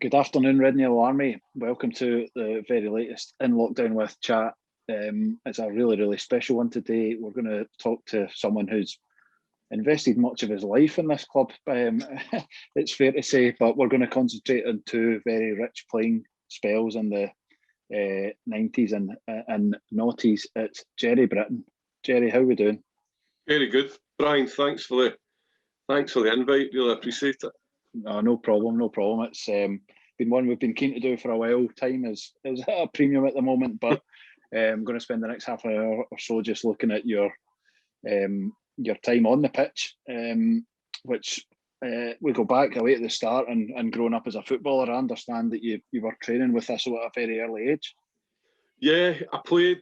Good afternoon, Rednell Army. Welcome to the very latest In Lockdown With chat. It's a really special one today. We're going to talk to someone who's invested much of his life in this club, it's fair to say, but we're going to concentrate on two very rich playing spells in the 90s and noughties. It's Gerry Britton. Gerry, how are we doing? Very good, Brian. Thanks for the invite. Really appreciate it. No problem. It's been one we've been keen to do for a while. Time is at a premium at the moment, but I'm going to spend the next half an hour or so just looking at your time on the pitch, which we go back away at the start and growing up as a footballer. I understand that you were training with Thistle at a very early age. Yeah, I played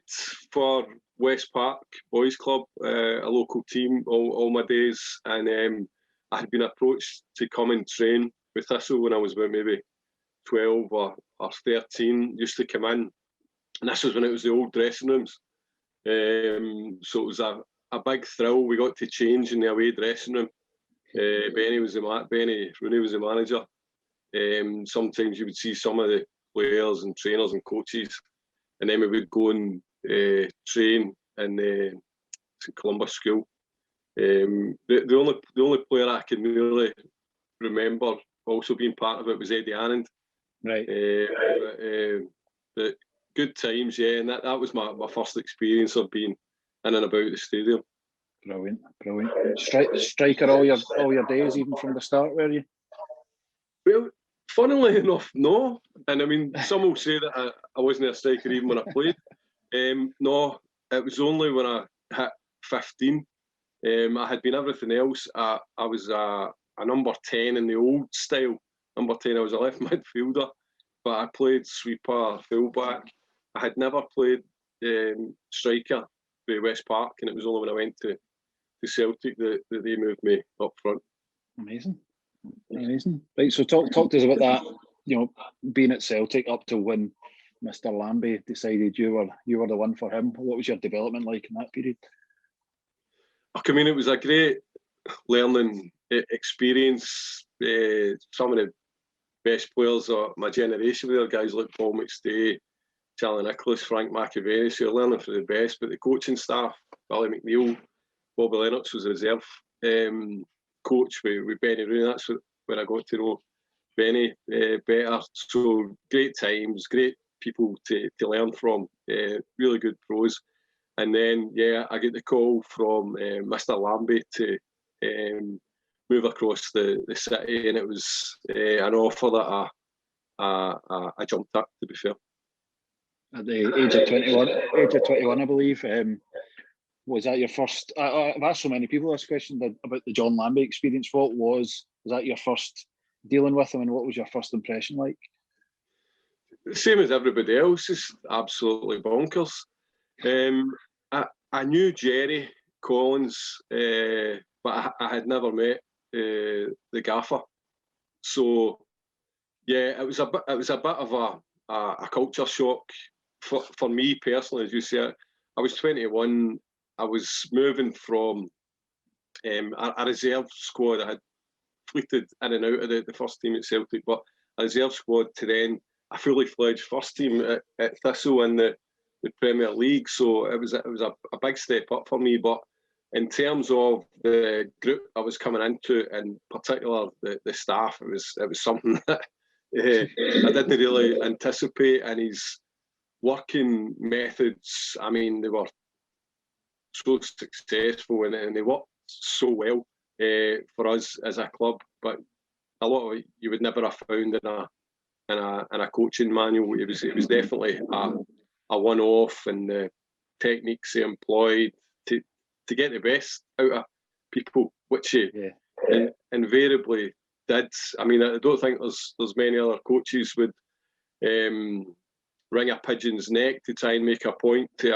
for West Park Boys Club, a local team, all my days, and I had been approached to come and train with Thistle when I was about maybe 12 or 13. Used to come in, and this was when it was the old dressing rooms. So it was a big thrill. We got to change in the away dressing room. Benny Rooney was the manager. Sometimes you would see some of the players and trainers and coaches, and then we would go and train in St Columbus School. The only player I can really remember also being part of it was Eddie Anand. Right. But good times, yeah, and that was my first experience of being in and about the stadium. Brilliant. Striker all your days, even from the start, were you? Well, funnily enough, no. And I mean, some will say that I wasn't a striker even when I played. No, it was only when I hit 15. I had been everything else. I was a number 10 in the old style. Number 10, I was a left midfielder, but I played sweeper, fullback. I had never played striker for West Park, and it was only when I went to Celtic that they moved me up front. Amazing. Right, so talk to us about that. You know, being at Celtic up to when Mr. Lambie decided you were the one for him. What was your development like in that period? I mean, it was a great learning experience. Some of the best players of my generation were guys like Paul McStay, Charlie Nicholas, Frank McAvaney, so you're learning from the best. But the coaching staff, Billy McNeil, Bobby Lennox was a reserve coach with Benny Rooney. That's when I got to know Benny better. So great times, great people to learn from, really good pros. And then, I get the call from Mr. Lambie to move across the city, and it was an offer that I jumped at, to be fair. At the age of 21, I believe. Was that your first? I've asked so many people this question about the John Lambie experience. What was that your first dealing with him, and what was your first impression like? Same as everybody else, it's absolutely bonkers. I knew Jerry Collins, but I had never met the gaffer. So it was a bit of a culture shock for me personally, as you say. I was 21. I was moving from a reserve squad. I had fleeted in and out of the first team at Celtic, but a reserve squad to then a fully fledged first team at Thistle in the Premier League. So it was a big step up for me. But in terms of the group I was coming into, in particular the staff, it was something that I didn't really anticipate. And his working methods, I mean, they were so successful and they worked so well for us as a club. But a lot of it you would never have found in a coaching manual. It was definitely a one-off, and the techniques he employed to get the best out of people, which he invariably did. I mean, I don't think there's many other coaches would wring a pigeon's neck to try and make a point to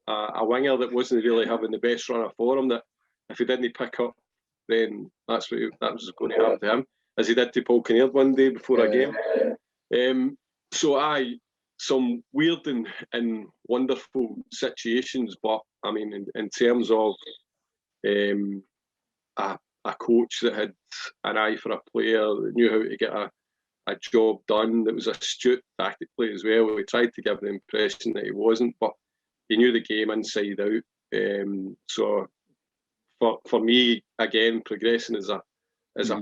a winger that wasn't really having the best run of form, that if he didn't pick up, then that was going to happen to him, as he did to Paul Kinnaird one day before a game. Some weird and wonderful situations, but I mean, in terms of a coach that had an eye for a player, that knew how to get job done that was astute tactically as well. We tried to give the impression that he wasn't, but he knew the game inside out. So for me, again, progressing as a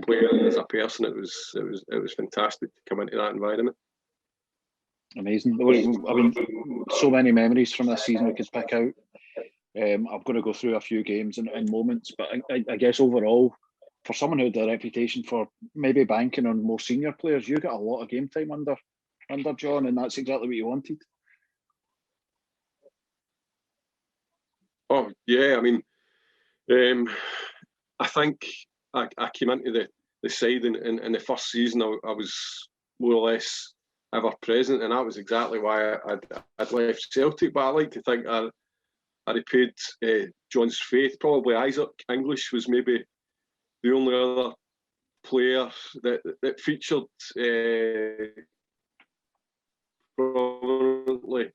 player and as a person, it was fantastic to come into that environment. Amazing. I mean, so many memories from this season we could pick out. I'm going to go through a few games and moments, but I guess overall, for someone who had a reputation for maybe banking on more senior players, you got a lot of game time under John, and that's exactly what you wanted. Oh yeah, I mean, I think I came into the side in the first season. I was more or less ever present, and that was exactly why I'd left Celtic. But I like to think I repaid John's faith. Probably Isaac English was maybe the only other player that featured prominently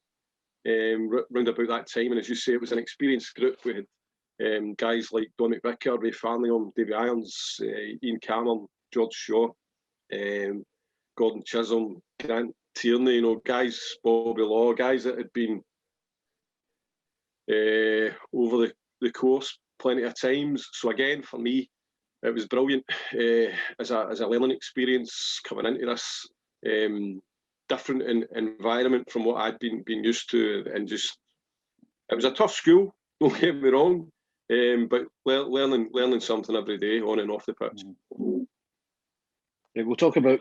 round about that time. And as you say, it was an experienced group. We had guys like Don McVicker, Ray Farnley, Davy Irons, Ian Cameron, George Shaw, Gordon Chisholm, Grant Tierney, guys, Bobby Law, guys that had been over the course plenty of times. So again, for me, it was brilliant as a learning experience coming into this different environment from what I'd been used to, and just it was a tough school. Don't get me wrong, but learning something every day on and off the pitch. Yeah, we'll talk about.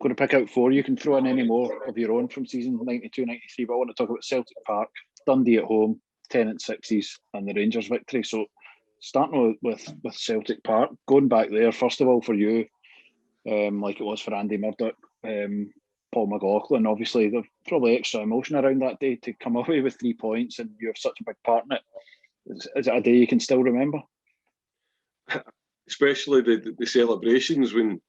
Going to pick out 4. You can throw in any more of your own from season 92-93, but I want to talk about Celtic Park, Dundee at home, Tenants Sixes, and the Rangers victory. So, starting with Celtic Park, going back there, first of all, for you, like it was for Andy Murdoch, Paul McLaughlin, obviously, there's probably extra emotion around that day to come away with 3 points, and you have such a big part in it. Is it a day you can still remember? Especially the celebrations when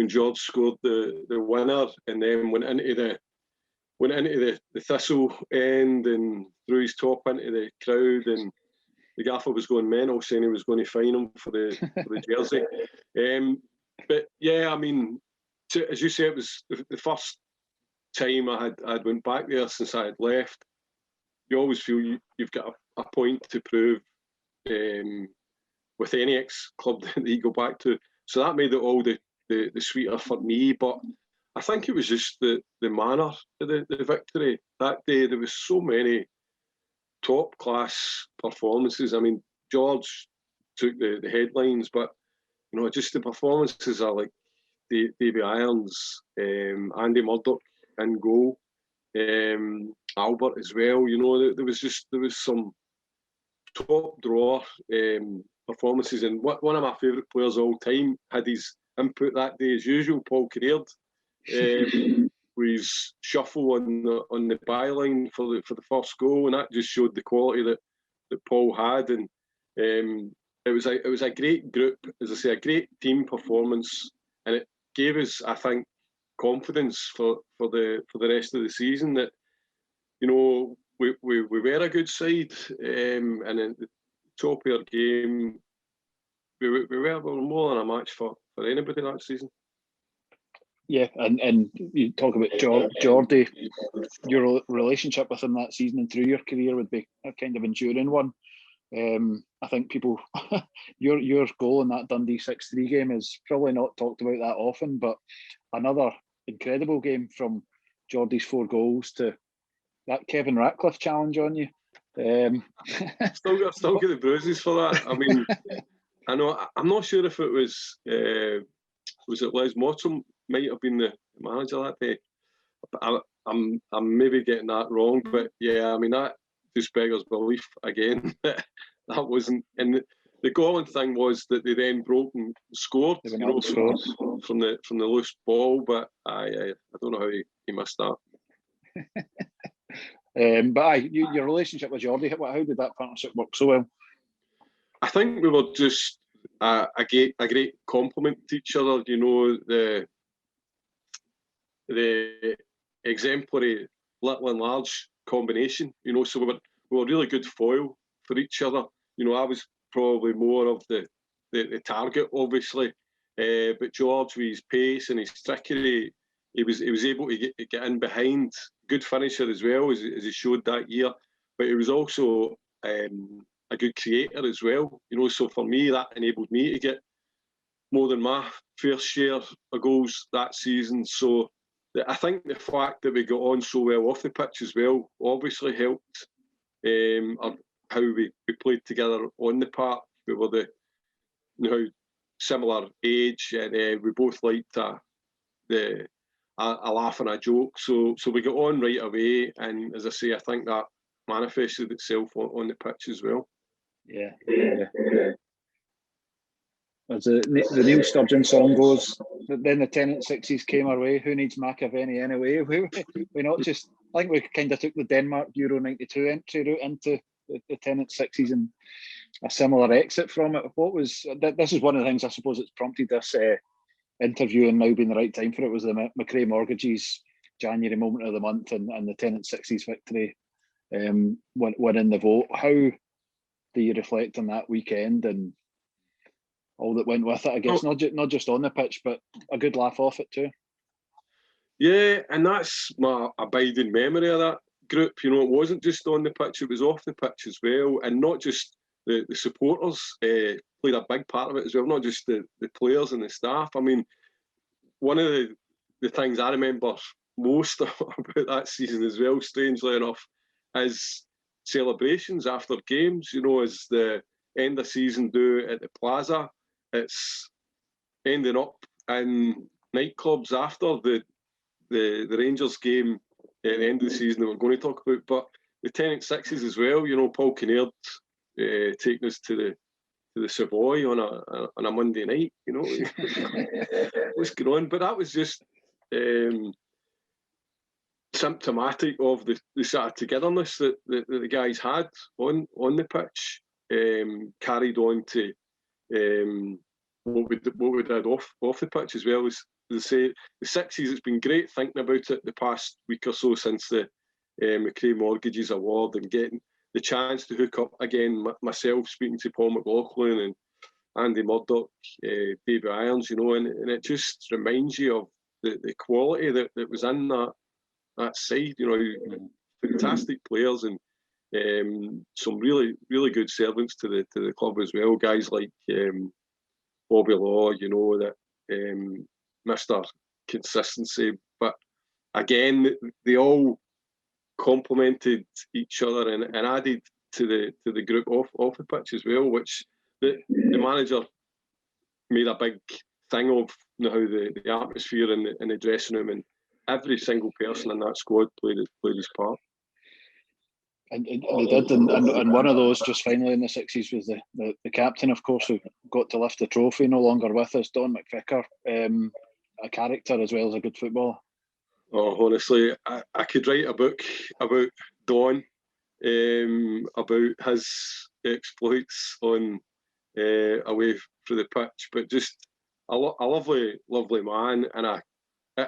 George scored the winner, and then went into the Thistle end and threw his top into the crowd, and the gaffer was going mental, saying he was going to fine him for the jersey. But yeah, I mean, as you say, it was the first time I'd went back there since I had left. You always feel you've got a point to prove with any ex-club that you go back to. So that made it all the sweeter for me. But I think it was just the manner of the victory that day. There was so many top class performances. I mean, George took the headlines, but just the performances are like Davy Irons, Andy Murdoch in goal, Albert as well. There was some top drawer performances, and one of my favourite players of all time had his input that day as usual. Paul Careard, with his shuffle on the byline for the first goal, and that just showed the quality that Paul had. And it was a great group, as I say, a great team performance, and it gave us, I think, confidence for the rest of the season that we were a good side, and in the top of our game, we were more than a match for anybody that season. Yeah, and you talk about Geordie, your relationship with him that season and through your career would be a kind of enduring one. I think people, your goal in that Dundee 6-3 game is probably not talked about that often, but another incredible game from Geordie's 4 goals to that Kevin Ratcliffe challenge on you. Still got the bruises for that. I mean, I know. I'm not sure if it was it Les Mottram might have been the manager that day. I'm maybe getting that wrong, but yeah, I mean that just beggars belief again. that wasn't. And the galling thing was that they then broke and scored, from the loose ball. But I don't know how he missed that. But your relationship with Geordie, how did that partnership work so well? I think we were just a great complement to each other. The exemplary little and large combination. So we were really good foil for each other. I was probably more of the target, obviously, but George, with his pace and his trickery, he was able to get in behind. Good finisher as well, as he showed that year. But he was also a good creator as well. You know, so for me, that enabled me to get more than my fair share of goals that season. So I think the fact that we got on so well off the pitch as well obviously helped. How we played together on the park. We were similar age, and we both liked a laugh and a joke. So we got on right away, and as I say, I think that manifested itself on the pitch as well. Yeah. As the Neil Sturgeon song goes, then the Tenants Sixes came our way. Who needs McAvenny anyway? We not just. I think we kind of took the Denmark Euro '92 entry route into the Tenants Sixes and a similar exit from it. This is one of the things I suppose that's prompted this interview and now being the right time for it, was the McRae Mortgages January moment of the month and the Tenants Sixes victory, winning the vote. How do you reflect on that weekend and all that went with it? I guess not just on the pitch, but a good laugh off it too. Yeah, and that's my abiding memory of that group. You know, it wasn't just on the pitch; it was off the pitch as well, and not just the supporters played a big part of it as well. Not just the players and the staff. I mean, one of the things I remember most about that season as well, strangely enough, is celebrations after games. You know, as the end of season do at the Plaza, it's ending up in nightclubs after the Rangers game at the end of the season that we're going to talk about, but the Tenants Sixes as well. You know, Paul Kinnaird taking us to the Savoy on a Monday night. You know, what's going on? But that was just symptomatic of the sort of togetherness that the guys had on the pitch, carried on to what we did off the pitch as well. As they say, the Sixes, it's been great thinking about it the past week or so since the McRae Mortgages Award and getting the chance to hook up again, myself speaking to Paul McLaughlin and Andy Murdoch, David Irons, you know, and it just reminds you of the quality that was in that side, you know, fantastic players and some really, really good servants to the club as well. Guys like Bobby Law, you know, that Mr. Consistency. But again, they all complemented each other and added to the group off the pitch as well, which the manager made a big thing of, you know, how the atmosphere in the dressing room, and every single person in that squad played his part. And they did, and one of those just finally in the Sixes was the captain, of course, who got to lift the trophy, no longer with us, Don McVicker, a character as well as a good footballer. Oh, honestly, I could write a book about Don, about his exploits on away through the pitch, but just a lovely man. And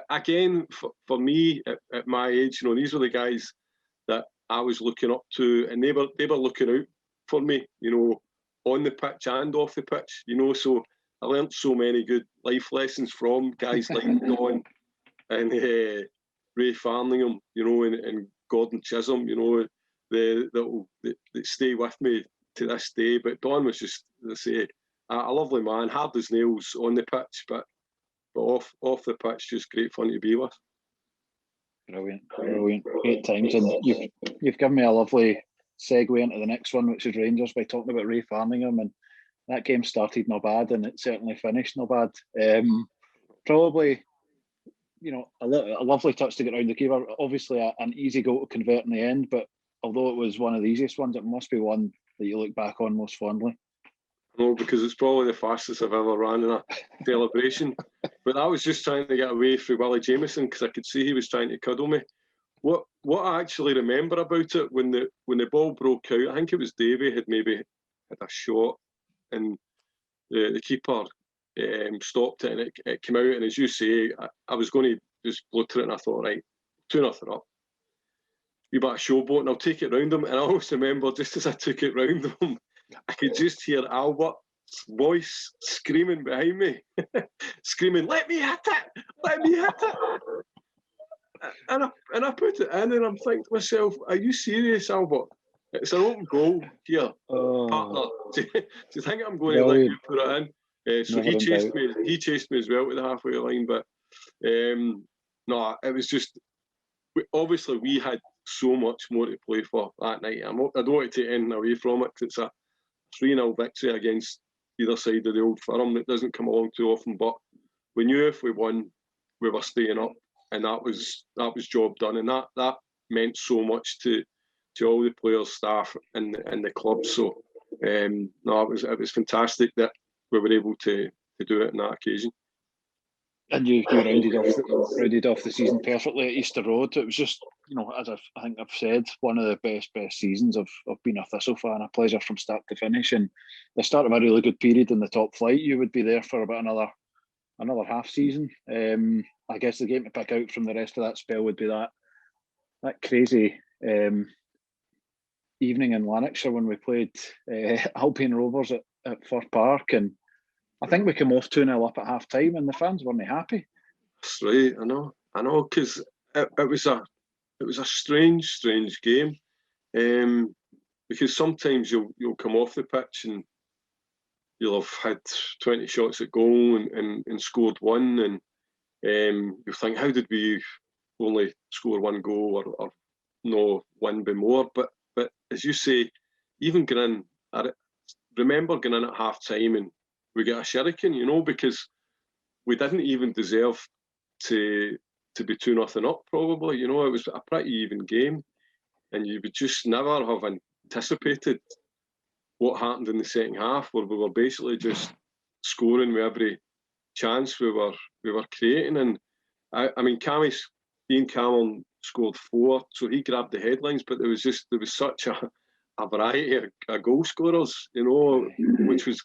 again, for me at my age, you know, these were the guys that I was looking up to, and they were looking out for me, you know, on the pitch and off the pitch, you know. So I learnt so many good life lessons from guys like Don and Ray Farningham, you know, and Gordon Chisholm, you know, that stay with me to this day. But Don was just, as I say, a lovely man, hard as nails on the pitch, but off the pitch, just great fun to be with. Brilliant, great times, and you've given me a lovely segue into the next one, which is Rangers, by talking about Ray Farningham, and that game started no bad, and it certainly finished no bad. Probably, you know, a lovely touch to get round the keeper. Obviously, an easy goal to convert in the end, but although it was one of the easiest ones, it must be one that you look back on most fondly. No, because it's probably the fastest I've ever ran in a celebration. But I was just trying to get away from Willie Jamieson because I could see he was trying to cuddle me. What I actually remember about it, when the ball broke out, I think it was Davey had maybe had a shot, and the keeper stopped it, and it came out. And as you say, I was going to just blow through it, and I thought, right, 2-0 up. You bet a showboat, and I'll take it round them. And I always remember, just as I took it round them, I could just hear Albert's voice screaming behind me, screaming, "Let me hit it! Let me hit it!" and I put it in, and I'm thinking to myself, "Are you serious, Albert? It's an open goal here, partner. Do you think I'm going to let you put it in?" So he chased me. He chased me as well to the halfway line, but no, it was just. Obviously, we had so much more to play for that night. I don't want to take anything away from it. It's a 3-0 victory against either side of the Old Firm. That doesn't come along too often, but we knew if we won, we were staying up, and that was job done, and that meant so much to all the players, staff, and the club. So no, it was fantastic that we were able to do it on that occasion. And you rounded off the season perfectly at Easter Road. It was just, as I think I've said, one of the best seasons of being a Thistle fan. A pleasure from start to finish, and the start of a really good period in the top flight. You would be there for about another half season. I guess the game to pick out from the rest of that spell would be that crazy evening in Lanarkshire when we played Albion Rovers at Fir Park, and I think we came off 2-0 up at half time, and the fans weren't happy. That's right, I know, because it was a strange game, because sometimes you'll come off the pitch and you'll have had 20 shots at goal and scored one, and you think, how did we only score one goal or no win by more? But as you say, even going in, I remember going in at half time and we get a shuriken, because we didn't even deserve to be 2-0 up, probably. It was a pretty even game, and you would just never have anticipated what happened in the second half, where we were basically just scoring with every chance we were creating. And I mean, Ian Cameron scored 4, so he grabbed the headlines, but there was such a variety of goal scorers, which was,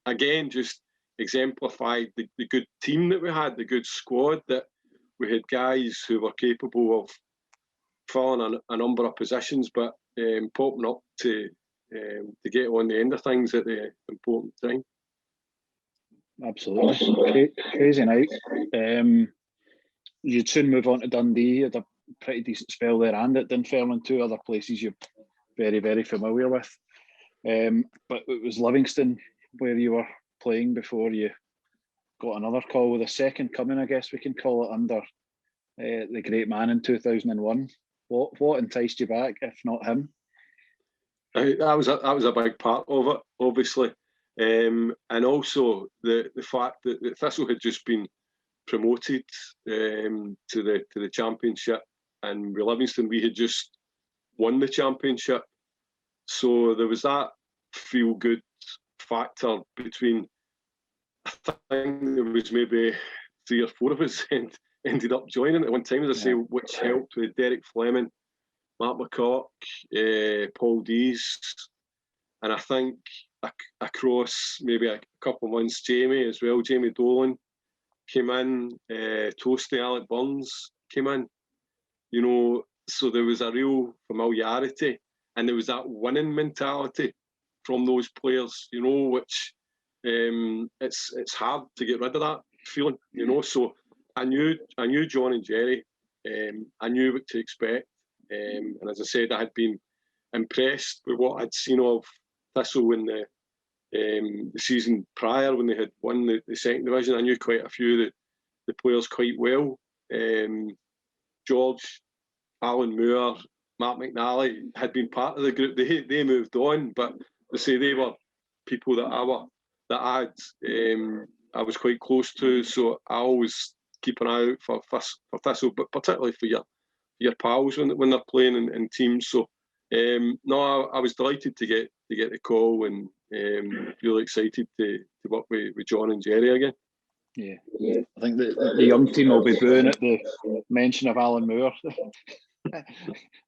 again, just exemplified the good team that we had, the good squad, that we had guys who were capable of filling a number of positions, but popping up to get on the end of things at the important time. Absolutely. Crazy night. You'd soon move on to Dundee. You had a pretty decent spell there and at Dunfermline, 2 other places you're very, very familiar with. But it was Livingston where you were playing before you got another call with a second coming, I guess we can call it, under the great man in 2001. What enticed you back, if not him? That was a big part of it, obviously, and also the fact that Thistle had just been promoted to the Championship, and with Livingston we had just won the Championship, so there was that feel good factor between. I think there was maybe 3 or 4 of us ended up joining at one time, as I say, which helped with Derek Fleming, Mark McCock, Paul Dees, and I think across maybe a couple of months, Jamie as well. Jamie Dolan came in, Toasty Alec Burns came in, so there was a real familiarity, and there was that winning mentality from those players, which it's hard to get rid of that feeling, So I knew John and Gerry, I knew what to expect, and as I said, I had been impressed with what I'd seen of Thistle in the season prior when they had won the second division. I knew quite a few of the players quite well. George, Alan Moore, Mark McNally had been part of the group. They moved on, but they say they were people that I was quite close to. So I always keep an eye out for Thistle, but particularly for your pals when they're playing in teams. So no, I was delighted to get the call, and really excited to work with John and Gerry again. Yeah. I think the young team will be booing at the mention of Alan Moore.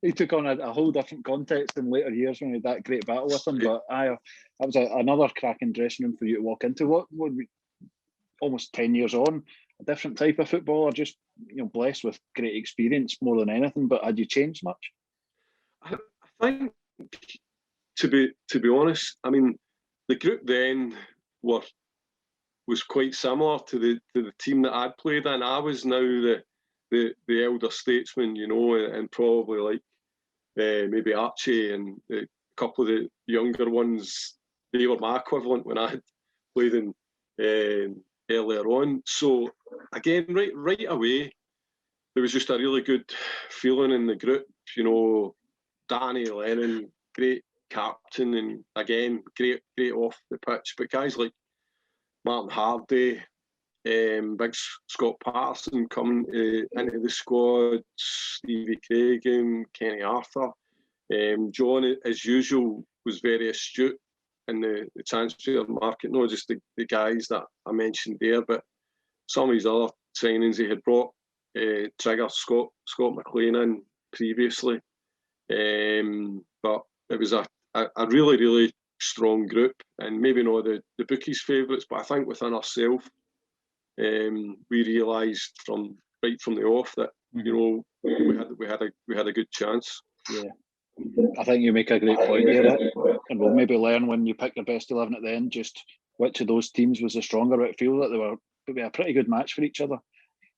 He took on a whole different context in later years when we had that great battle with him. But that was another cracking dressing room for you to walk into. What would we, almost 10 years on, a different type of footballer, just blessed with great experience more than anything. But had you changed much? I think, to be honest, I mean, the group then was quite similar to the team that I'd played in. I was now the elder statesmen, you know, and probably like maybe Archie and a couple of the younger ones, they were my equivalent when I had played in earlier on. So again, right away, there was just a really good feeling in the group. You know, Danny Lennon, great captain, and again, great off the pitch. But guys like Martin Hardy, big Scott Patterson coming into the squad, Stevie Craigan, Kenny Arthur. John, as usual, was very astute in the transfer market. Not just the guys that I mentioned there, but some of his other signings he had brought. Trigger Scott McLean in previously. But it was a really strong group, and maybe not the bookies' favourites, but I think within ourselves, we realised right from the off that you know we had a good chance. Yeah, I think you make a great point there, and we'll maybe learn when you pick your best 11 at the end just which of those teams was the stronger. It feels like they were a pretty good match for each other,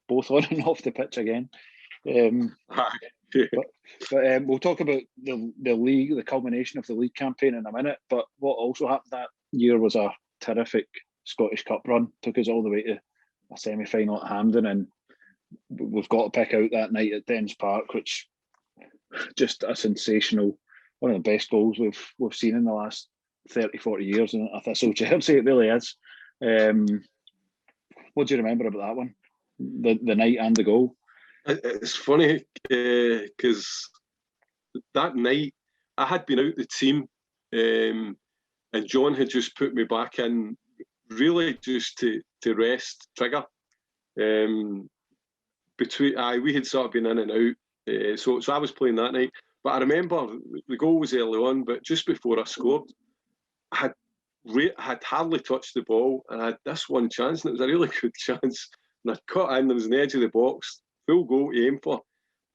both on and off the pitch again. But we'll talk about the league, the culmination of the league campaign in a minute. But what also happened that year was a terrific Scottish Cup run. Took us all the way to a semi-final at Hampden, and we've got to pick out that night at Dens Park, which just a sensational, one of the best goals we've seen in the last 30, 40 years in a Thistle jersey. It really is. What do you remember about that one? The night and the goal? It's funny because that night I had been out the team, and John had just put me back in, really just to rest Trigger. We had sort of been in and out, so I was playing that night. But I remember the goal was early on, but just before I scored, I had hardly touched the ball, and I had this one chance, and it was a really good chance. And I cut in, there was an edge of the box, full goal to aim for,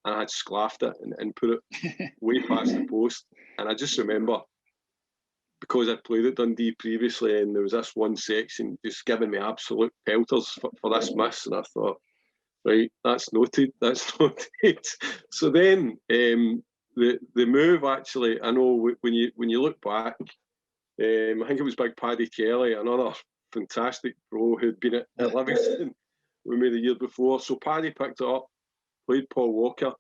and I had sclaffed it and put it way past the post. And I just remember, because I'd played at Dundee previously, and there was this one section just giving me absolute pelters for this miss, and I thought, right, that's noted. So then the move, actually, I know when you look back, I think it was Big Paddy Kelly, another fantastic pro who'd been at Livingston with me the year before. So Paddy picked it up, played Paul Walker.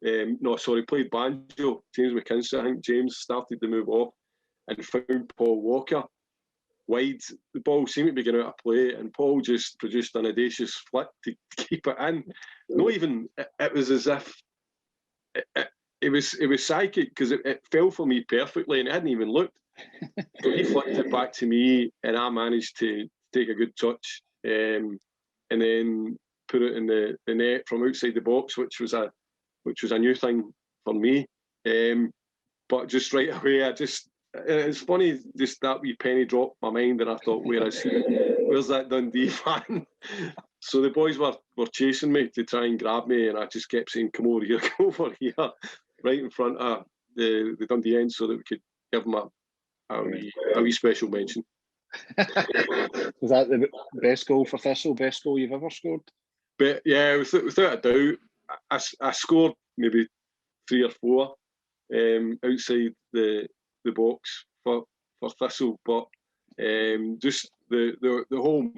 Played banjo. James McKinstry, I think James started the move off and found Paul Walker wide. The ball seemed to be going out of play, and Paul just produced an audacious flick to keep it in. Not even, it was as if it was psychic, because it fell for me perfectly, and it hadn't even looked. So he flicked it back to me, and I managed to take a good touch, and then put it in the net from outside the box, which was a new thing for me. But just right away, it's funny, just that wee penny dropped my mind, and I thought, where's that Dundee fan? So the boys were chasing me to try and grab me, and I just kept saying, come over here, right in front of the Dundee end, so that we could give them a wee special mention. Was that the best goal for Thistle, best goal you've ever scored? But yeah, without a doubt, I scored maybe 3 or 4 outside the box for Thistle, but just the whole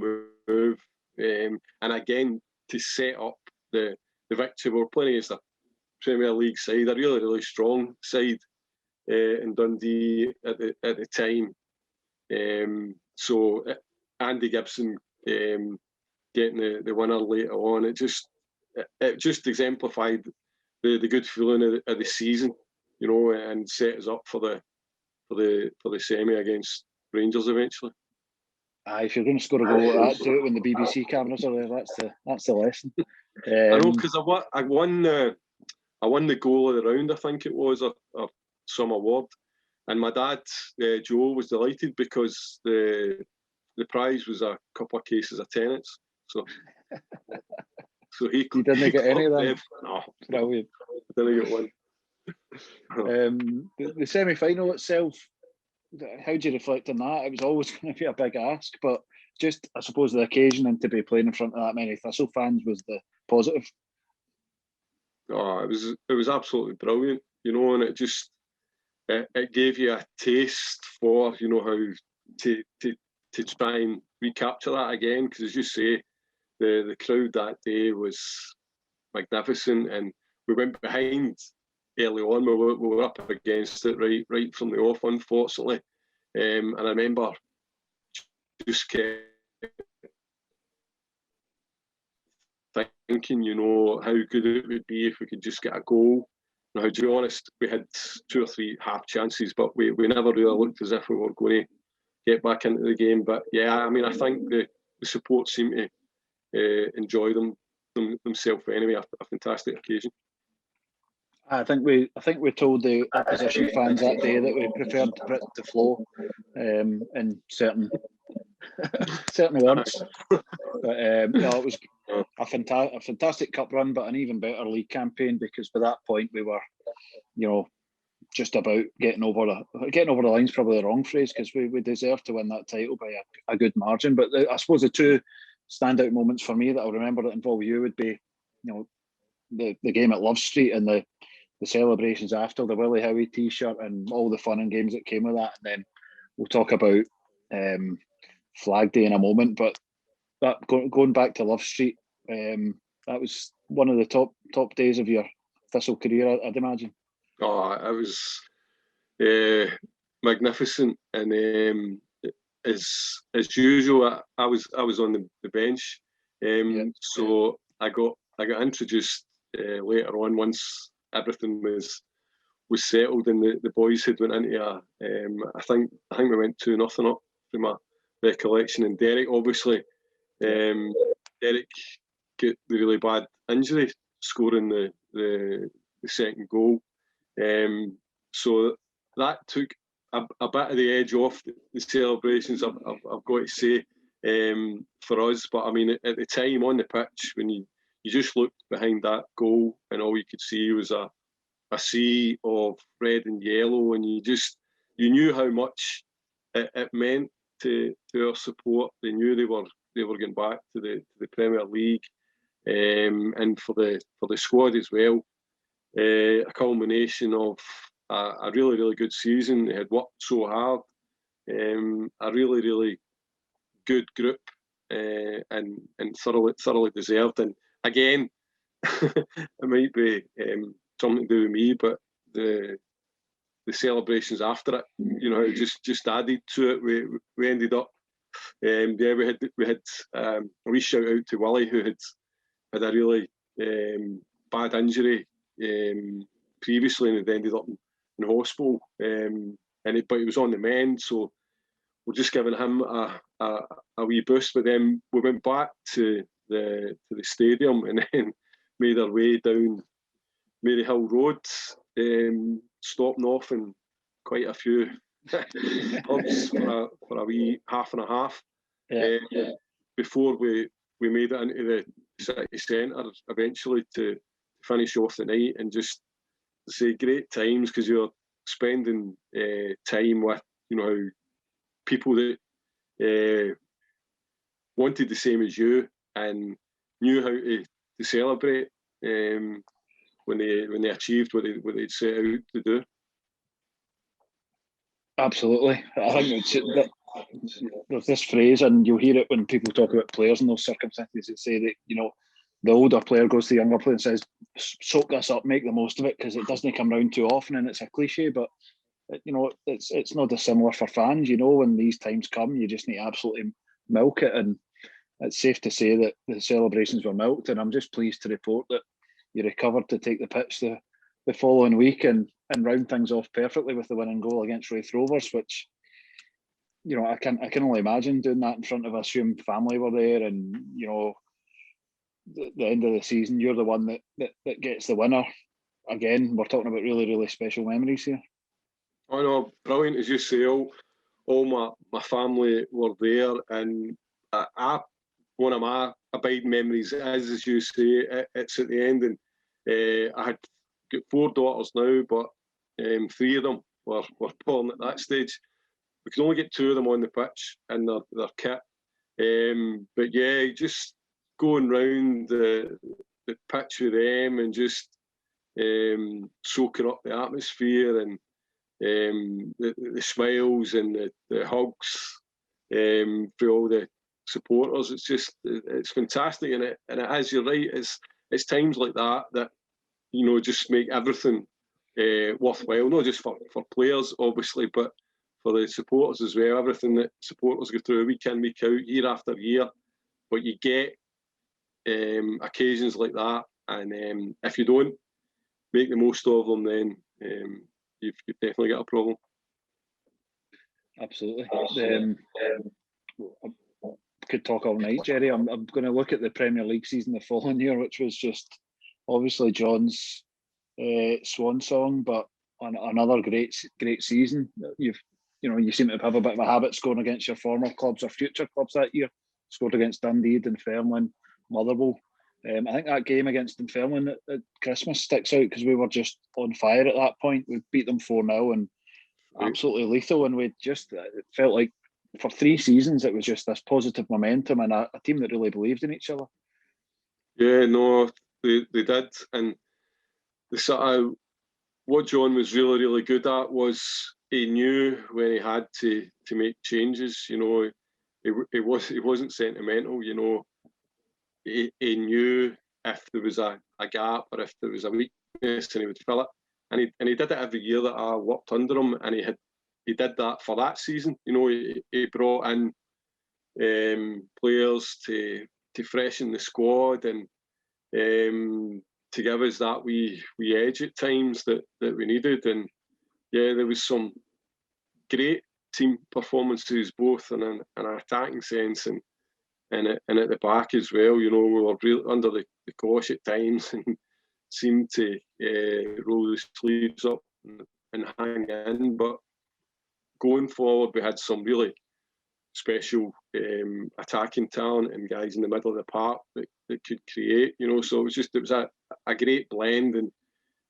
move, and again to set up the victory. We're playing against a Premier League side, a really strong side in Dundee at the time. So Andy Gibson getting the winner later on, it just exemplified the good feeling of the season, you know, and set us up for the semi against Rangers eventually. If you're going to score a goal like that, do it when the BBC cameras are there. That's the lesson. I know, because I won the goal of the round, I think it was, or some award, and my dad Joe was delighted, because the prize was a couple of cases of Tenants. So he didn't get any of them. No, brilliant. I didn't get one. The semi-final itself, how do you reflect on that? It was always going to be a big ask, but just, I suppose, the occasion and to be playing in front of that many Thistle fans was the positive. Oh, it was absolutely brilliant, you know, and it gave you a taste for, you know, how to try and recapture that again, because as you say, the crowd that day was magnificent, and we went behind early on. We were up against it right from the off, unfortunately, and I remember just kept thinking, you know, how good it would be if we could just get a goal. Now, to be honest, we had 2 or 3 half chances, but we never really looked as if we were going to get back into the game. But yeah, I mean, I think the support seemed to enjoy themselves anyway. A fantastic occasion. I think we told the opposition fans that day that we preferred Brit to Flo in certain ones. But no, it was a fantastic cup run, but an even better league campaign, because by that point we were, you know, just about getting over the line's probably the wrong phrase, because we deserved to win that title by a good margin. But I suppose the 2 standout moments for me that I'll remember that involve you would be, you know, the game at Love Street and the celebrations after, the Willie Howie t-shirt and all the fun and games that came with that. And then we'll talk about Flag Day in a moment. But that going back to Love Street, that was one of the top days of your Thistle career, I'd imagine. Oh, it was magnificent, and as usual, I was on the bench, so I got introduced later on, once everything was settled and the boys had went into I think we went 2-0 up from my recollection, and Derek obviously Derek got the really bad injury scoring the second goal. So that took a bit of the edge off the celebrations, I've got to say, for us. But I mean, at the time on the pitch, when you just looked behind that goal and all you could see was a sea of red and yellow, and you knew how much it meant to our support. They knew they were going back to the Premier League, and for the squad as well. A culmination of a really, really good season. They had worked so hard. A really, really good group, and thoroughly deserved. And again, it might be something to do with me, but the celebrations after it, you know, just added to it. We ended up, we had a wee shout out to Willie, who had a really bad injury previously, and had ended up in hospital, but he was on the mend, so we're just giving him a wee boost. But then we went back to the stadium and then made our way down Maryhill Road, stopping off in quite a few pubs for a wee half and a half, before we made it into the city centre eventually to finish off the night. And just to say, great times, because you're spending time with, you know, people that wanted the same as you and knew how to celebrate when they achieved what they'd set out to do. Absolutely. I think there's this phrase, and you'll hear it when people talk about players in those circumstances, that say that, you know, the older player goes to the younger player and says, soak this up, make the most of it, because it doesn't come round too often, and it's a cliche, but you know, it's not dissimilar for fans. You know, when these times come, you just need to absolutely milk it, and it's safe to say that the celebrations were milked. And I'm just pleased to report that you recovered to take the pitch the following week and round things off perfectly with the winning goal against Wraith Rovers, which, you know, I can only imagine doing that in front of, I assume, family were there, and, you know, the end of the season, you're the one that gets the winner. Again, we're talking about really, really special memories here. Oh no, brilliant, as you say. All my family were there, and one of my abiding memories is, as you say, it's at the end, and I had got 4 daughters now, but 3 of them were born at that stage. We could only get 2 of them on the pitch in their kit, but yeah, just going round the pitch with them and just soaking up the atmosphere and the smiles and the hugs for all the supporters. It's fantastic, and as you're right, it's times like that just make everything worthwhile, not just for players obviously, but for the supporters as well. Everything that supporters go through week in, week out, year after year, but you get occasions like that, and if you don't make the most of them, then you've definitely got a problem. Absolutely. Could talk all night, Gerry. I'm going to look at the Premier League season the following year, which was just obviously John's swan song, but another great season. You seem to have a bit of a habit scoring against your former clubs or future clubs that year. Scored against Dundee, Dunfermline, Motherwell. I think that game against Dunfermline at Christmas sticks out because we were just on fire at that point. We beat them 4-0 and absolutely lethal, and it felt like for 3 seasons it was just this positive momentum and a team that really believed in each other. Yeah, no, they did, and what John was really, really good at was he knew when he had to make changes. He wasn't sentimental. He knew if there was a gap or if there was a weakness, and he would fill it. And he did it every year that I worked under him, and he did that for that season. He brought in players to freshen the squad and to give us that wee edge at times that we needed. And yeah, there was some great team performances, both in an attacking sense and at the back as well. We were really under the cosh at times and seemed to roll the sleeves up and hang in. But going forward, we had some really special attacking talent and guys in the middle of the park that could create. So it was a great blend,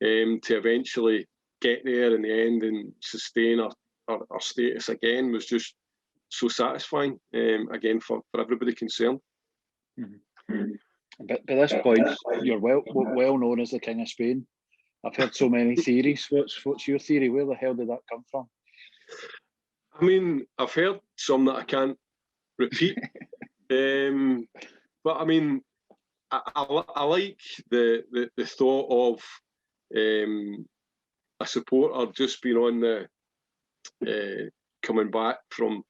and to eventually get there in the end and sustain our status again was just so satisfying, again for everybody concerned. Mm-hmm. But by this point, you're well known as the King of Spain. I've heard so many theories. What's your theory? Where the hell did that come from? I mean, I've heard some that I can't repeat, but I mean, I like the thought of a supporter just being on the coming back from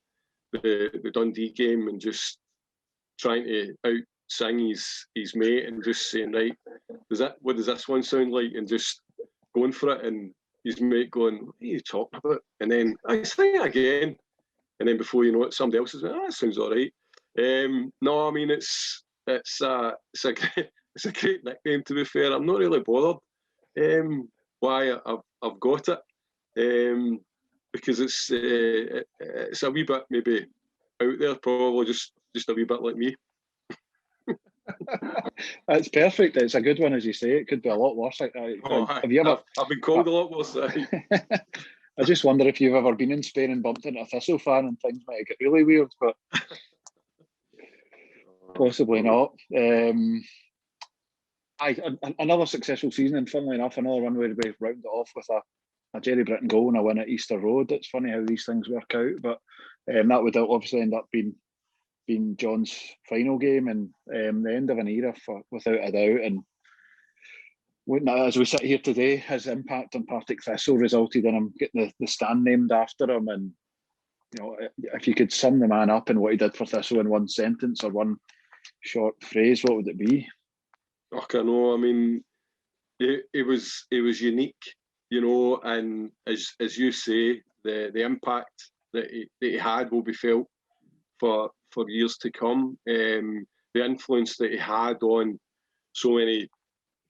the Dundee game and just trying to out-sing his mate and just saying, right, what does this one sound like? And just going for it, and his mate going, what are you talking about? And then I sing it again. And then before you know it, somebody else is like, that sounds all right. No, I mean, it's a great nickname, to be fair. I'm not really bothered why I've got it. Because it's a wee bit maybe out there, probably just a wee bit like me. That's perfect. It's a good one, as you say. It could be a lot worse. Have you ever? I've been called a lot worse. I just wonder if you've ever been in Spain and bumped into a Thistle fan and things might get really weird, but possibly not. Another successful season, and funnily enough, another one where we round it off with a Gerry Britton goal and a win at Easter Road. It's funny how these things work out, but that would obviously end up being John's final game and the end of an era, without a doubt. And as we sit here today, his impact on Partick Thistle resulted in him getting the stand named after him. And if you could sum the man up and what he did for Thistle in one sentence or one short phrase, what would it be? Okay, no, I mean, it was unique, and as you say, the impact that he had will be felt for years to come. The influence that he had on so many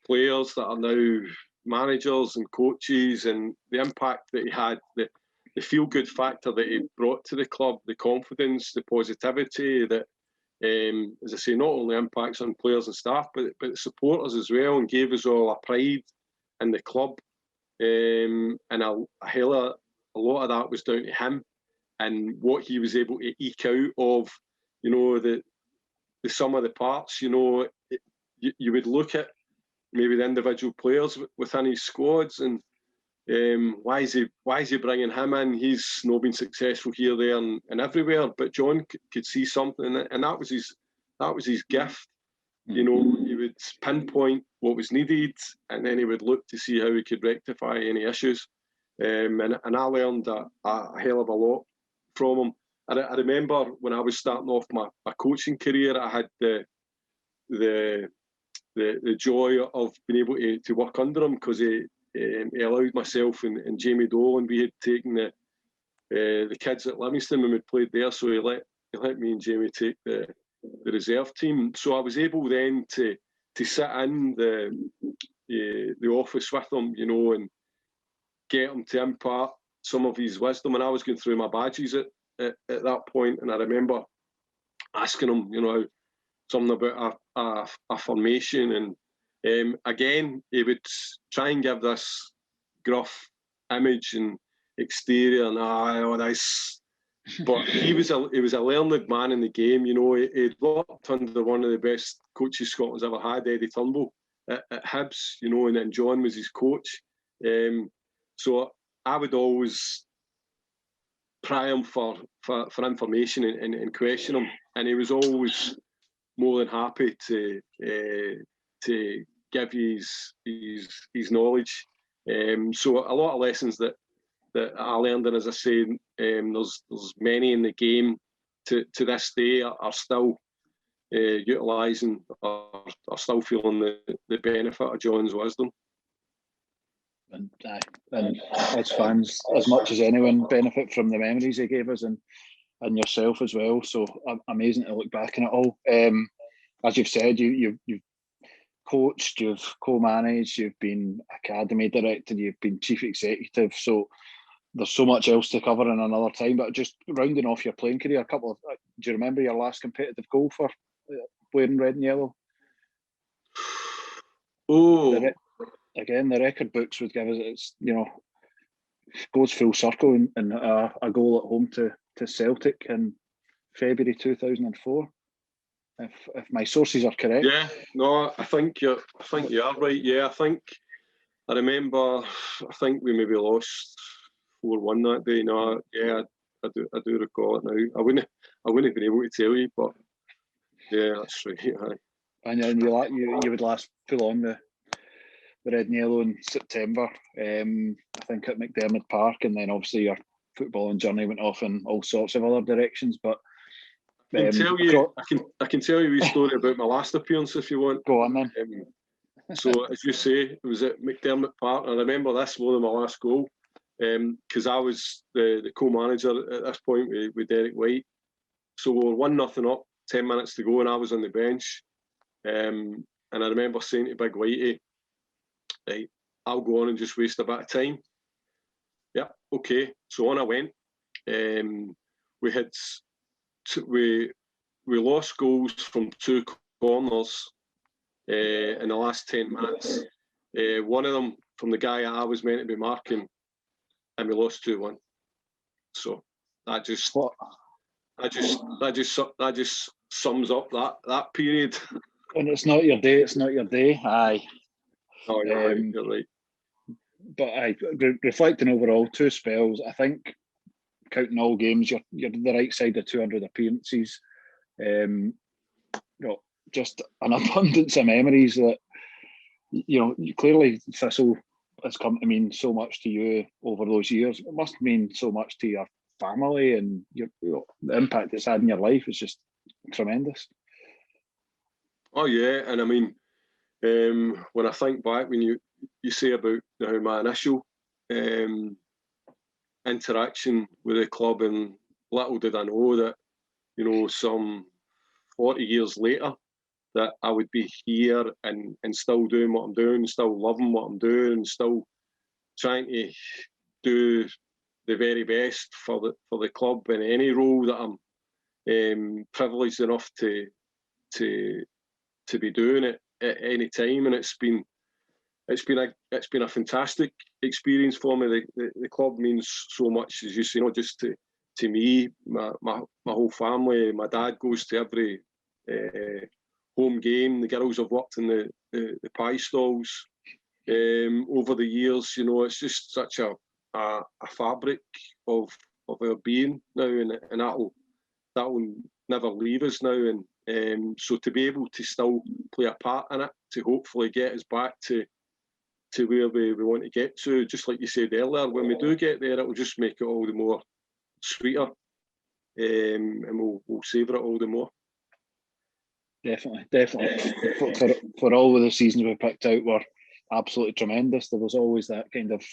players that are now managers and coaches, and the impact that he had, the feel-good factor that he brought to the club, the confidence, the positivity that, as I say, not only impacts on players and staff, but supporters as well, and gave us all a pride in the club. And a lot of that was down to him and what he was able to eke out of, the sum of the parts. You would look at maybe the individual players within his squads, and why is he bringing him in? He's not been successful here, there, and everywhere. But John could see something, and that was his gift. You know, he would pinpoint what was needed, and then he would look to see how he could rectify any issues. And I learned a hell of a lot from him. I remember when I was starting off my coaching career, I had the joy of being able to work under him, because he allowed myself and Jamie Dolan, we had taken the kids at Livingston when we played there, so he let me and Jamie take the reserve team. So I was able then to sit in the office with him, you know, and get him to impart some of his wisdom. And I was going through my badges at that point, and I remember asking him, you know, something about a formation, and again, he would try and give this gruff image and exterior, and all this. But he was a learned man in the game. You know, he'd worked under one of the best coaches Scotland's ever had, Eddie Turnbull, at Hibs. You know, and then John was his coach. So I would always pry him for information and question him, and he was always more than happy to give you his knowledge. So a lot of lessons that I learned, and as I say, there's many in the game to this day are still utilising or still feeling the benefit of John's wisdom. And as fans, as much as anyone, benefit from the memories he gave us, and yourself as well. So amazing to look back on it all. As you've said, you've coached, you've co-managed, you've been academy director, you've been chief executive. So there's so much else to cover in another time. But just rounding off your playing career, do you remember your last competitive goal for wearing red and yellow? Oh. Again, the record books would give us, it's, you know, goes full circle, and a goal at home to Celtic in February 2004, if my sources are correct. Yeah, no, I think you are right. Yeah, I remember. I think we maybe lost 4-1 that day. No, yeah, I do recall it now. I wouldn't have been able to tell you, but yeah, that's right. Aye. And then you would last pull on the red and yellow in September, I think at McDermott Park, and then obviously your footballing journey went off in all sorts of other directions. But I can tell you a story about my last appearance if you want. Go on then. So as you say, it was at McDermott Park, and I remember this more than my last goal, because I was the co-manager at this point with Derek White. So we were 1-0 up, 10 minutes to go, and I was on the bench. And I remember saying to Big Whitey, right, I'll go on and just waste a bit of time. Yeah, okay. So on I went. We lost goals from 2 corners in the last 10 minutes. One of them from the guy I was meant to be marking, and we lost 2-1. So that just sums up that period. And it's not your day. It's not your day. Aye. Oh, you're right. But reflecting overall, 2 spells, I think, counting all games, you're the right side of 200 appearances. You know, just an abundance of memories that, you know, clearly Thistle has come to mean so much to you over those years. It must mean so much to your family, and the impact it's had in your life is just tremendous. Oh yeah, and I mean, when I think back, when you say about my initial interaction with the club, and little did I know that, you know, some 40 years later, that I would be here and still doing what I'm doing, still loving what I'm doing, still trying to do the very best for the club in any role that I'm privileged enough to be doing it at any time. And it's been a fantastic experience for me. The club means so much, as you say, not just to me, my whole family. My dad goes to every home game. The girls have worked in the pie stalls over the years. You know, it's just such a fabric of our being now, and that'll never leave us now. And so to be able to still play a part in it, to hopefully get us back to where we want to get to, just like you said earlier, when we do get there, it will just make it all the more sweeter, and we'll savour it all the more. Definitely. For all of the seasons we picked out were absolutely tremendous. There was always that kind of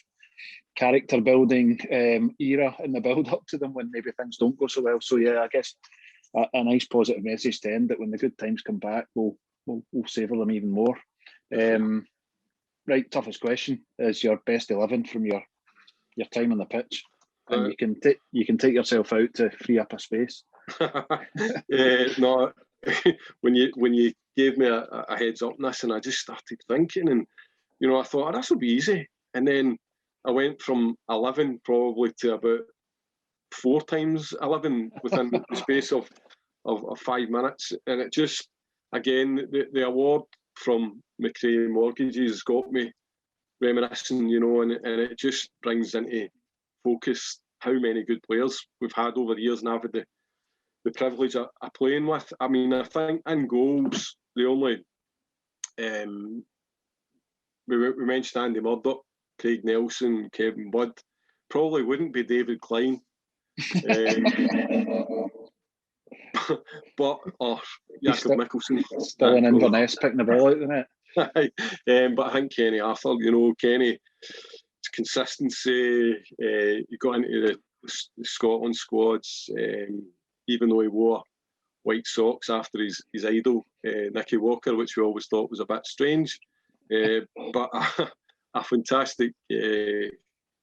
character building era in the build up to them when maybe things don't go so well. So yeah, I guess a nice positive message to end that when the good times come back, we'll savour them even more. Right, toughest question is your best 11 from your time on the pitch, and you can take yourself out to free up a space. No, when you gave me a heads up on this, and I just started thinking, and you know, I thought, oh, this will be easy, and then I went from 11 probably to about 4 times 11 within the space of 5 minutes, and it just, again, the award from McRae Mortgages got me reminiscing, you know, and it just brings into focus how many good players we've had over the years, and I've had the privilege of playing with. I mean, I think in goals, the only we mentioned Andy Murdoch, Craig Nelson, Kevin Budd, probably wouldn't be David Klein. But Jakob Mikkelsen, still in Inverness picking the ball out the net. But I think Kenny Arthur, you know, Kenny's consistency, he got into the Scotland squads, even though he wore white socks after his idol, Nicky Walker, which we always thought was a bit strange, but a fantastic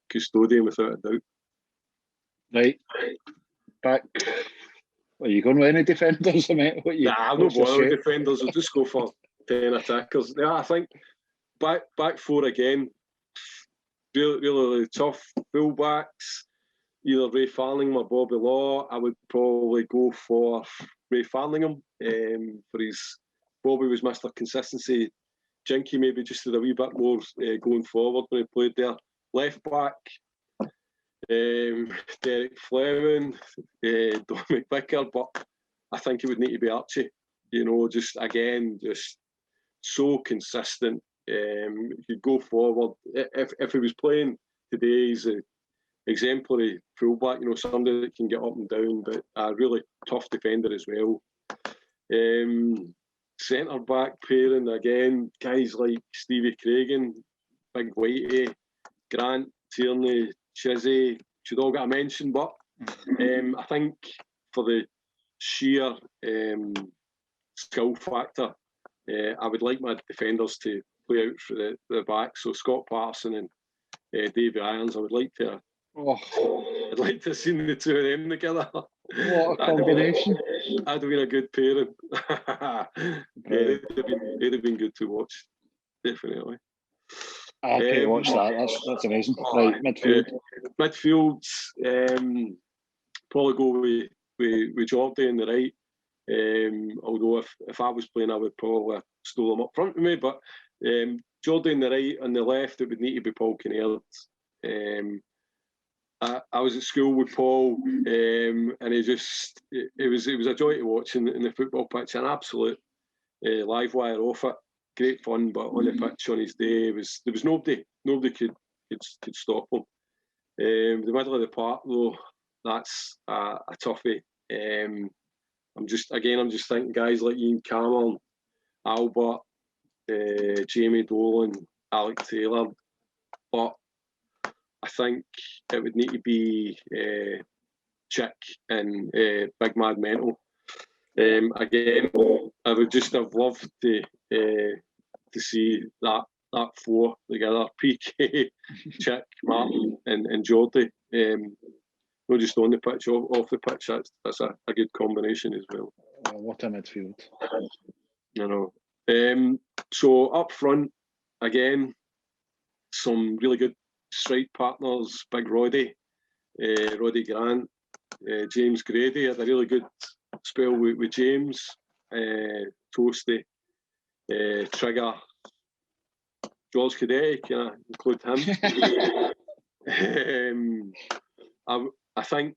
custodian without a doubt. Right, back. Are you going with any defenders, mate? I'm not bothered with defenders. I'll just go for 10 attackers. Yeah, I think back 4 again. Really tough fullbacks. Either Ray Farlingham or Bobby Law. I would probably go for Ray Farlingham. For his Bobby was Mr. Consistency. Jinky maybe just did a wee bit more going forward when he played there. Left back. Derek Fleming, Dominic Vicker, but I think it would need to be Archie. You know, just so consistent. He could go forward. If he was playing today, he's an exemplary fullback. You know, somebody that can get up and down, but a really tough defender as well. Centre back pairing again, guys like Stevie Craigan, Big Whitey, Grant, Tierney, Chizzy should all get a mention, but I think for the sheer skill factor, I would like my defenders to play out for the back. So Scott Patterson and Davy Irons, I would like to. I'd like to have seen the two of them together. What a combination! That'd have been a good pairing. They'd have been good to watch, definitely. Okay, watch that. That's amazing. Right, midfield. Midfield, probably go with Jordy on the right. Although if I was playing, I would probably stole him up front with me. But Jordy on the right, on the left, it would need to be Paul Kinnaird. I was at school with Paul, and it was a joy to watch in the football pitch. An absolute live wire off it. Great fun, but on the pitch on his day, there was nobody could stop him. The middle of the park though, that's a toughie. I'm just thinking guys like Ian Cameron, Albert, Jamie Dolan, Alec Taylor, but I think it would need to be Chick and Big Mad Mental. Again, I would just have loved to see that 4 together: PK, Chick, Martin, and Jordy. Not just on the pitch, off the pitch. That's a good combination as well. Oh, what a midfield! You know. So up front, again, some really good strike partners. Big Roddy, Roddy Grant, James Grady had a really good spell with James, Toasty, Trigger, George Cadetti, can I include him? I think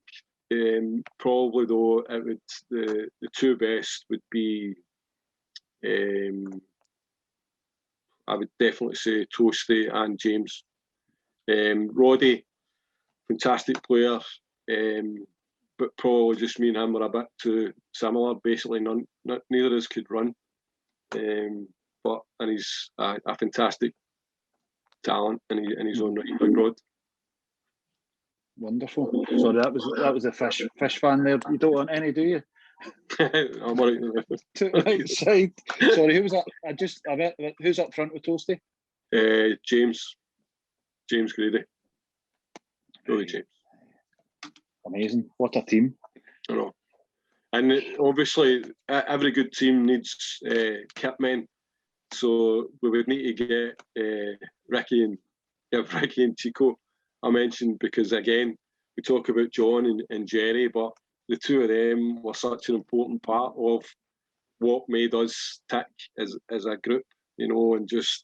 probably though it would the two best would be I would definitely say Toasty and James. Roddy, fantastic player, but probably just me and him were a bit too similar. Basically, neither of us could run, and he's a fantastic talent in his own right, Big Rod. Wonderful. Sorry, that was a fish fan there. You don't want any, do you? I'm right to outside. Sorry, who was that? Who's up front with Toasty? James Grady. Really, James. Amazing. What a team. I know. And obviously, every good team needs kit men. So we would need to get Ricky and Chico. I mentioned because again we talk about John and Gerry, but the two of them were such an important part of what made us tick as a group, and just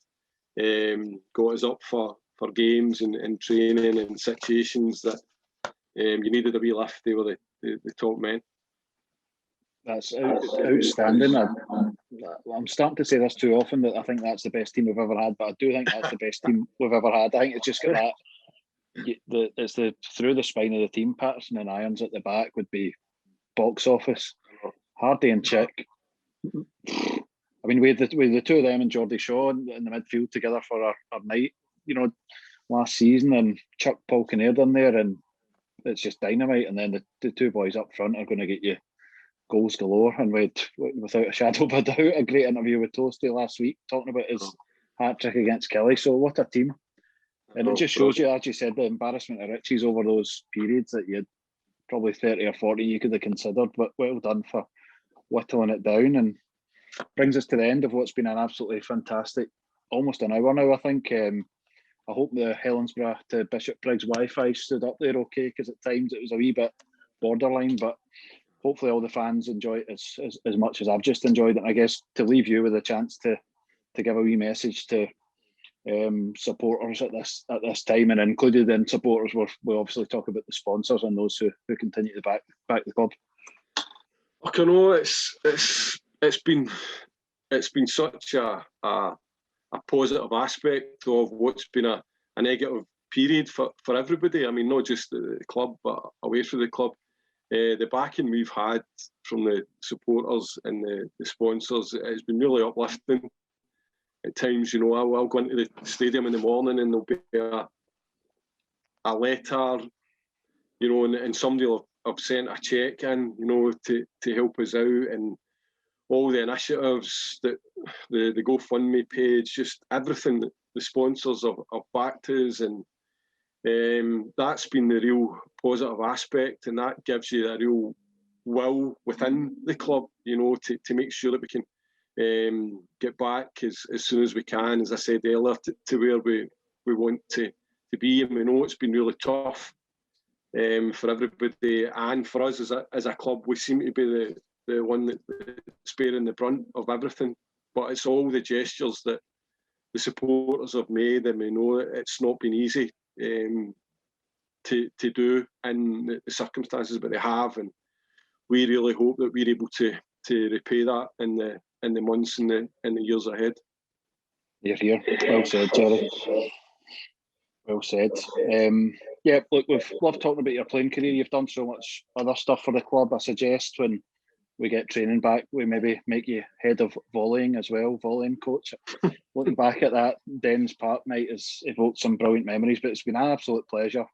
got us up for games and training and situations that you needed a wee lift. They were the top men. That's outstanding. I'm starting to say this too often, that I think that's the best team we've ever had, but I do think that's the best team we've ever had. I think it's just got that. It's through the spine of the team. Patterson and Irons at the back would be box office. Hardy and Chick. I mean, we had the two of them and Geordie Shaw in the midfield together for our night, last season, and Chuck Paul Kinnaird in there, and it's just dynamite. And then the two boys up front are going to get you goals galore. And we had, without a shadow of a doubt, a great interview with Toasty last week talking about his hat-trick against Kelly. So what a team. And it just shows you, as you said, the embarrassment of riches over those periods that you had probably 30 or 40 you could have considered, but well done for whittling it down. And brings us to the end of what's been an absolutely fantastic, almost an hour now, I think. I hope the Helensburgh to Bishop Briggs Wi-Fi stood up there okay, because at times it was a wee bit borderline, but hopefully all the fans enjoy it as much as I've just enjoyed it. And I guess to leave you with a chance to give a wee message to supporters at this time, and included in supporters we'll obviously talk about the sponsors and those who continue to back the club. I know it's been such a positive aspect of what's been a negative period for everybody. I mean, not just the club, but away from the club. The backing we've had from the supporters and the sponsors has been really uplifting. At times, I'll go into the stadium in the morning and there'll be a letter, and somebody will have sent a cheque in, to help us out, and all the initiatives, that the GoFundMe page, just everything that the sponsors have backed us, and that's been the real positive aspect, and that gives you a real will within the club, to make sure that we can get back as soon as we can, as I said earlier, to where we want to be. And we know it's been really tough for everybody, and for us as a club, we seem to be the one that's bearing the brunt of everything. But it's all the gestures that the supporters have made, and we know it's not been easy to do in the circumstances, but they have, and we really hope that we're able to repay that in the months and the years ahead. You're here. Well said, Gerry. Well said. Yeah, look, we've loved talking about your playing career. You've done so much other stuff for the club. I suggest when we get training back, we maybe make you head of volleying as well, volleying coach. Looking back at that Dens Park night has evoked some brilliant memories, but it's been an absolute pleasure